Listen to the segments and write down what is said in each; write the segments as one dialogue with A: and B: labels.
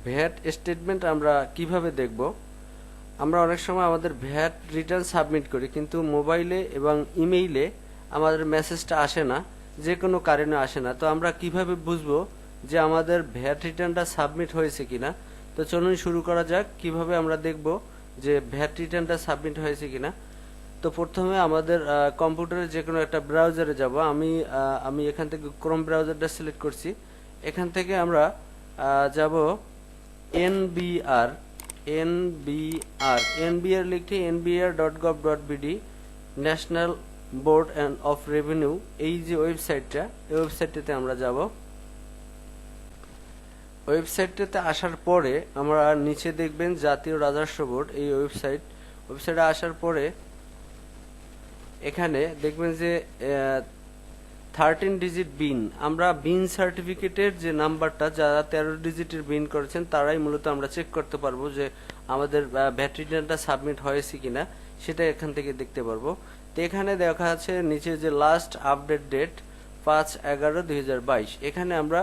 A: VAT statement আমরা কিভাবে দেখব? আমরা অনেক সময় আমাদের ভ্যাট রিটার্ন সাবমিট করি, কিন্তু মোবাইলে এবং ইমেইলে আমাদের মেসেজটা আসে না, যে কোনো কারণে আসে না। তো আমরা কিভাবে বুঝবো যে আমাদের ভ্যাট রিটার্নটা সাবমিট হয়েছে কিনা? তো চলুন শুরু করা যাক। কিভাবে আমরা দেখব যে ভ্যাট রিটার্নটা সাবমিট হয়েছে কিনা। তো প্রথমে আমাদের কম্পিউটারে যে কোনো একটা ব্রাউজারে যাব। আমি এখান থেকে ক্রোম ব্রাউজারটা সিলেক্ট করছি। এখান থেকে আমরা যাব এনবিআর। এনবিআর লিখে nbr.gov.bd, national board and of revenue, এই যে ওয়েবসাইটটা, এই ওয়েবসাইটটাতে আমরা যাব। ওয়েবসাইটটাতে আসার পরে আমরা নিচে দেখবেন জাতীয় রাজস্ব বোর্ড, এই ওয়েবসাইটে আসার পরে এখানে দেখবেন যে 13 ডিজিট বিন, আমরা বিন সার্টিফিকেটের যে নাম্বারটা, যারা 13 ডিজিটের বিন করেছেন তারাই মূলত আমরা চেক করতে পারবো যে আমাদের ভ্যাট রিটার্নটা সাবমিট হয়েছে কিনা, সেটা এখান থেকে দেখতে পারবো। তো এখানে দেখা আছে নিচে যে লাস্ট আপডেট ডেট 5/11/2022, এখানে আমরা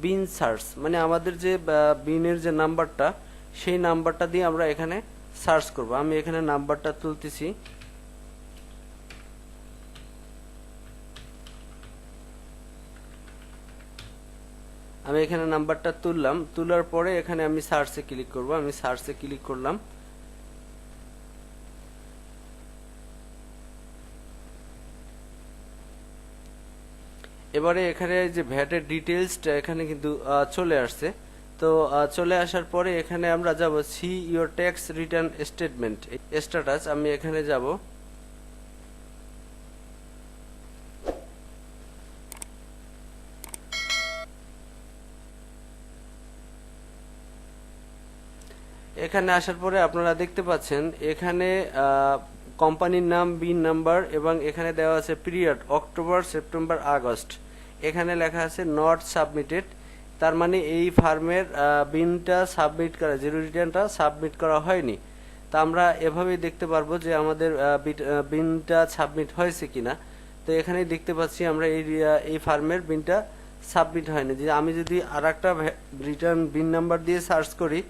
A: বিন সার্চ, মানে আমাদের যে বিনের যে নাম্বারটা, সেই নাম্বারটা দিয়ে আমরা এখানে সার্চ করব। আমি এখানে নাম্বারটা তুলতেছি। আমি এখানে নাম্বারটা তুললাম, তোলার পরে এখানে আমি সার্চে ক্লিক করব। আমি সার্চে ক্লিক করলাম। এবারে এখানে যে ভ্যাটের ডিটেইলসটা এখানে কিন্তু চলে আসছে। তো চলে আসার পরে এখানে আমরা যাব C your tax return statement status. আমি এখানে যাব। এখানে আসার পরে আপনারা দেখতে পাচ্ছেন এখানে কোম্পানির নাম, বিন নাম্বার, এবং এখানে দেওয়া আছে পিরিয়ড অক্টোবর, সেপ্টেম্বর, আগস্ট। এখানে লেখা আছে নট সাবমিটেড, তার মানে এই ফার্মের বিনটা সাবমিট করা, জিরো রিটার্নটা সাবমিট করা হয়নি। তা আমরা এভাবেই দেখতে পারবো যে আমাদের বিনটা সাবমিট হয়েছে কিনা। তো এখানে দেখতে পাচ্ছি আমরা এই ফার্মের বিনটা সাবমিট হয়নি। যে আমি যদি আর একটা রিটার্ন বিন নাম্বার দিয়ে সার্চ করি,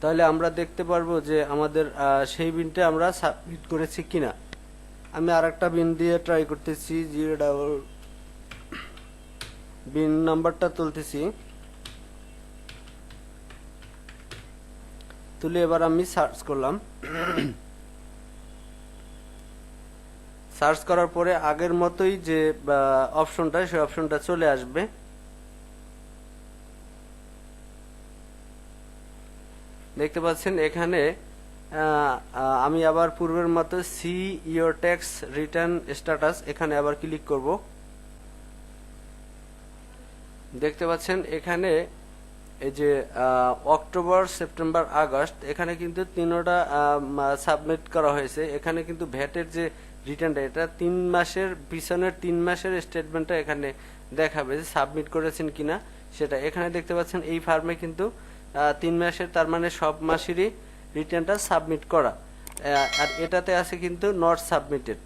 A: তাহলে আমরা দেখতে পারবো যে আমাদের সেই বিনটা আমরা সাবমিট করেছি কিনা। আমি আর একটা বিন দিয়ে ট্রাই করতেছি, বিন নাম্বারটা তুলতেছি, তুলে এবার আমি সার্চ করলাম। সার্চ করার পরে আগের মতোই যে অপশনটা, সেই অপশনটা চলে আসবে। দেখতে পাচ্ছেন এখানে আমি আবার পূর্বের মতো C your tax return status, এখানে আবার ক্লিক করব। দেখতে পাচ্ছেন এখানে এই যে অক্টোবর, সেপ্টেম্বর, আগস্ট, এখানে কিন্তু তিনটা সাবমিট করা হয়েছে। এখানে কিন্তু ভ্যাটের যে রিটার্নটা, এটা 3 মাসের পিছনের 3 মাসের স্টেটমেন্টটা এখানে দেখাবে যে সাবমিট করেছেন কিনা সেটা। এখানে দেখতে পাচ্ছেন এই ফার্মে কিন্তু 3 মাসের, তার মানে সব মাসেরই রিটার্নটা সাবমিট করা। আর এটাতে আছে কিন্তু নট সাবমিটেড,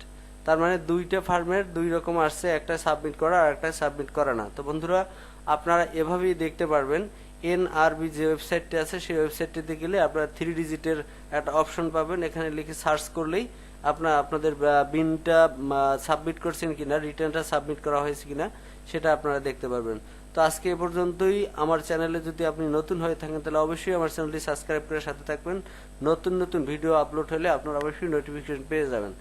A: তার মানে দুইটা ফার্মের দুই রকম আসছে, একটা সাবমিট করা আর একটা সাবমিট করা না। তো বন্ধুরা, আপনারা এভাবেই দেখতে পারবেন। এনআরবি যে ওয়েবসাইটটি আছে, সেই ওয়েবসাইটটিতে গেলে আপনারা 3 ডিজিটের একটা অপশন পাবেন। এখানে লিখে সার্চ করলেই আপনাদের বিনটা সাবমিট করছেন কিনা, রিটার্নটা সাবমিট করা হয়েছে কিনা, সেটা আপনারা দেখতে পারবেন। তো আজকে এ পর্যন্তই। আমার চ্যানেলে যদি আপনি নতুন হয়ে থাকেন, তাহলে অবশ্যই আমার চ্যানেলটি সাবস্ক্রাইব করে সাথে থাকবেন। নতুন নতুন ভিডিও আপলোড হলে আপনারা অবশ্যই নোটিফিকেশন পেয়ে যাবেন।